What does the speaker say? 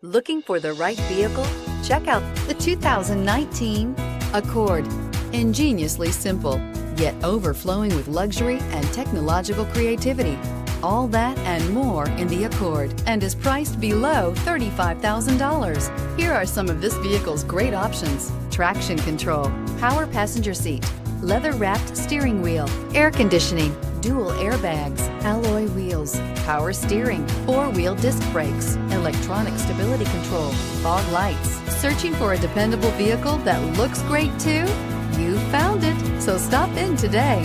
Looking for the right vehicle? Check out the 2019 Accord. Ingeniously simple, yet overflowing with luxury and technological creativity. All that and more in the Accord, and is priced below $35,000. Here are some of this vehicle's great options: traction control, power passenger seat, leather-wrapped steering wheel, air conditioning, dual airbags, alloy wheels, power steering, four-wheel disc brakes, electronic stability control, fog lights. Searching for a dependable vehicle that looks great too? You found it, so stop in today.